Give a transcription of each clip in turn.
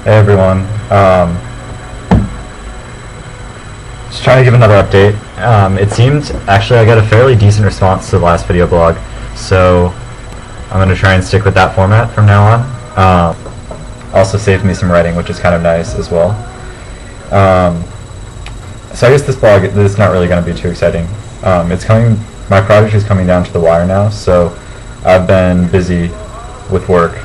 Hey everyone. Just trying to give another update. It seemed actually I got a fairly decent response to the last video blog, so I'm going to try and stick with that format from now on. Also saved me some writing, which is kind of nice as well. So I guess this blog is not really going to be too exciting. It's coming. My project is coming down to the wire now, so I've been busy with work.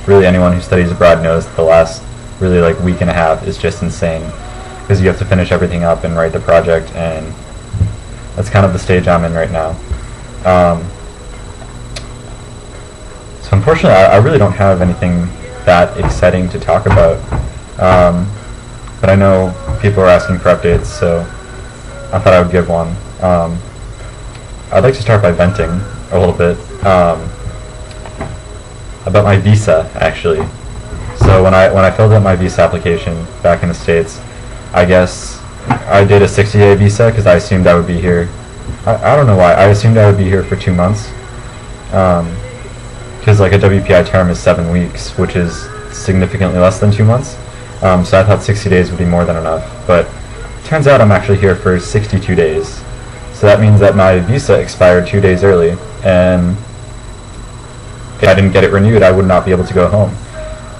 Really, anyone who studies abroad knows that the last really week and a half is just insane because you have to finish everything up and write the project, and that's kind of the stage I'm in right now. So unfortunately, I really don't have anything that exciting to talk about, but I know people are asking for updates, so I thought I would give one. I'd like to start by venting a little bit. About my visa, actually. So when I filled out my visa application back in the States, I guess I did a 60-day visa because I assumed I would be here. I don't know why. I assumed I would be here for 2 months. Because a WPI term is 7 weeks, which is significantly less than 2 months. So I thought 60 days would be more than enough. But it turns out I'm actually here for 62 days. So that means that my visa expired 2 days early, and if I didn't get it renewed, I would not be able to go home,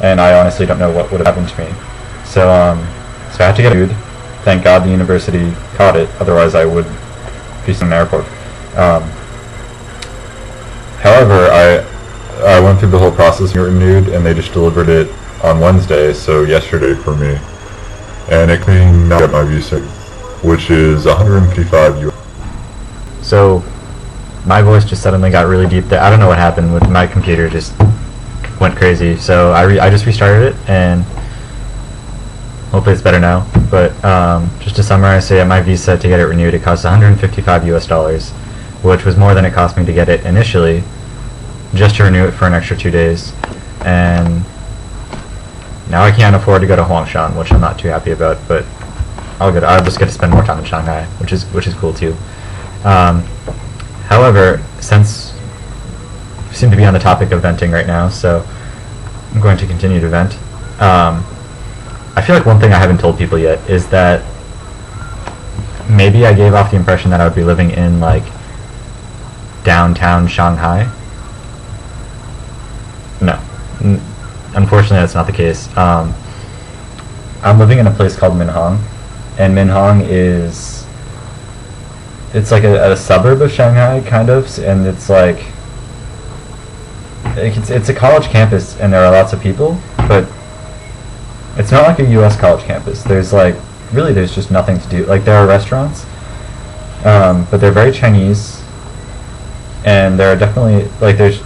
and I honestly don't know what would have happened to me. So I had to get it renewed. Thank God the university caught it, otherwise I would be in an airport. However, I went through the whole process and got renewed, and they just delivered it on Wednesday, so yesterday for me, and it came out my visa, which is 155 US. So my voice just suddenly got really deep there. I don't know what happened with my computer, just went crazy. So I just restarted it, and hopefully it's better now. But just to summarize, so yeah, my visa, to get it renewed, it cost $155 US, which was more than it cost me to get it initially, just to renew it for an extra 2 days. And now I can't afford to go to Huangshan, which I'm not too happy about, but I'll just get to spend more time in Shanghai, which is cool too. However, since we seem to be on the topic of venting right now, so I'm going to continue to vent. I feel like one thing I haven't told people yet is that maybe I gave off the impression that I would be living in downtown Shanghai. No, unfortunately that's not the case. I'm living in a place called Minhang, and Minhang it's a suburb of Shanghai, kind of, and it's it's a college campus, and there are lots of people, but it's not like a U.S. college campus. There's there's just nothing to do. There are restaurants, but they're very Chinese, and there are definitely there's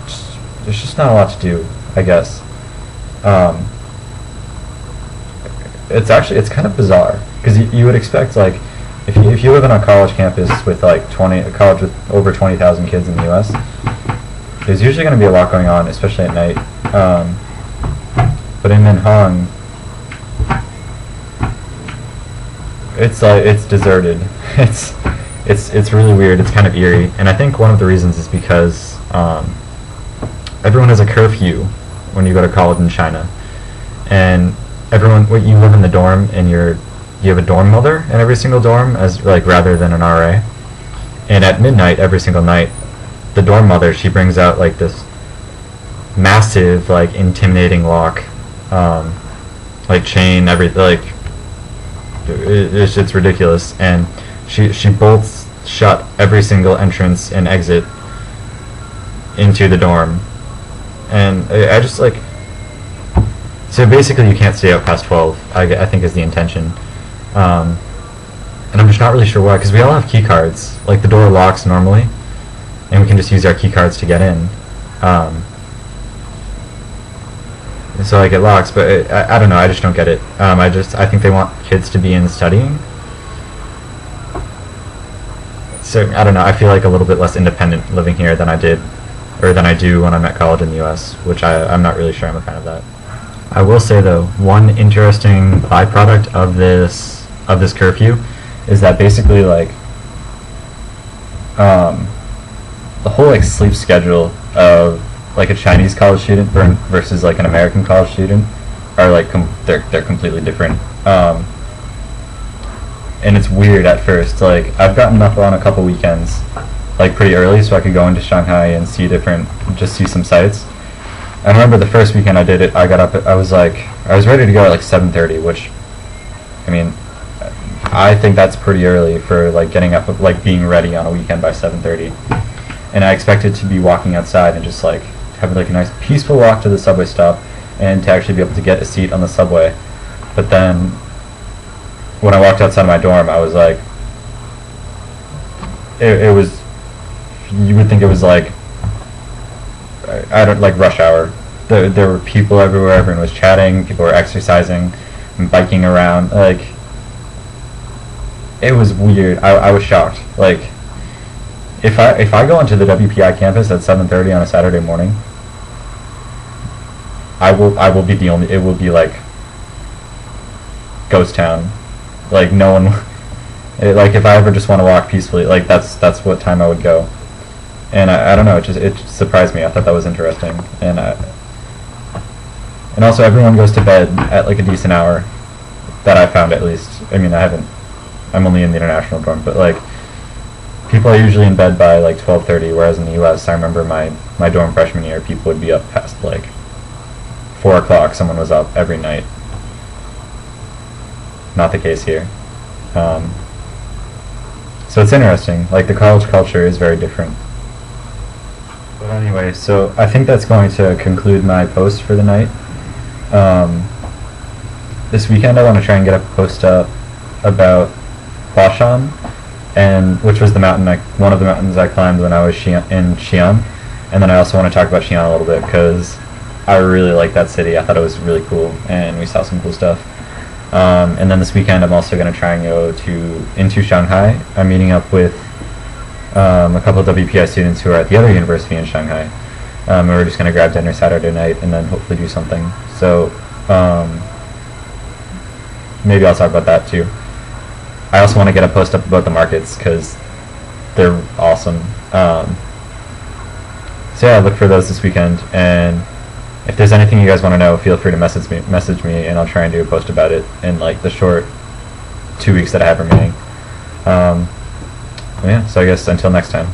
just not a lot to do, I guess. It's kind of bizarre because you would expect if you live in a college campus with a college with over 20,000 kids in the U.S., there's usually going to be a lot going on, especially at night. But in Minhang, it's deserted. It's really weird. It's kind of eerie, and I think one of the reasons is because everyone has a curfew when you go to college in China, and you live in the dorm, and you have a dorm mother in every single dorm, as rather than an RA. And at midnight every single night, the dorm mother, she brings out this massive intimidating lock, chain, everything. It's ridiculous, and she bolts shut every single entrance and exit into the dorm. And I just so basically you can't stay out past 12, I think is the intention. And I'm just not really sure why, because we all have key cards. The door locks normally, and we can just use our key cards to get in. So it locks, but I don't know. I just don't get it. I think they want kids to be in studying. So I don't know. I feel a little bit less independent living here than I do when I'm at college in the U.S., which I'm not really sure I'm a fan of that. I will say though, one interesting byproduct of this curfew is that basically the whole sleep schedule of a Chinese college student versus an American college student are like they're completely different. And it's weird at first. Like I've gotten up on a couple weekends, like pretty early, so I could go into Shanghai and just see some sights. I remember the first weekend I did it. I got up. I was ready to go at like 7:30, which, I mean, I think that's pretty early for like getting up, like being ready on a weekend by 7:30. And I expected to be walking outside and just like having like a nice peaceful walk to the subway stop, and to actually be able to get a seat on the subway. But then when I walked outside of my dorm, I was like, it was, you would think it was like, I don't, like rush hour. There were people everywhere, everyone was chatting, people were exercising and biking around. Like, it was weird. I was shocked. Like, if I go into the WPI campus at 7:30 on a Saturday morning, I will be the only, it will be like ghost town. Like no one, like if I ever just want to walk peacefully, like that's what time I would go. And I don't know, it just surprised me. I thought that was interesting. And also everyone goes to bed at like a decent hour, that I found at least. I mean, I'm only in the international dorm, but like people are usually in bed by like 12:30, whereas in the US I remember my dorm freshman year, people would be up past like 4 o'clock. Someone was up every night. Not the case here. So it's interesting. Like the college culture is very different. But anyway, so I think that's going to conclude my post for the night. This weekend I want to try and get a post up about Huashan, and which was one of the mountains I climbed when I was in Xi'an. And then I also want to talk about Xi'an a little bit because I really like that city. I thought it was really cool, and we saw some cool stuff. And then this weekend I'm also going to try and go into Shanghai. I'm meeting up with a couple of WPI students who are at the other university in Shanghai. We're just going to grab dinner Saturday night and then hopefully do something. So maybe I'll talk about that too. I also want to get a post up about the markets because they're awesome. So yeah, look for those this weekend, and if there's anything you guys want to know, feel free to message me, and I'll try and do a post about it in like the short 2 weeks that I have remaining. Yeah, so I guess until next time.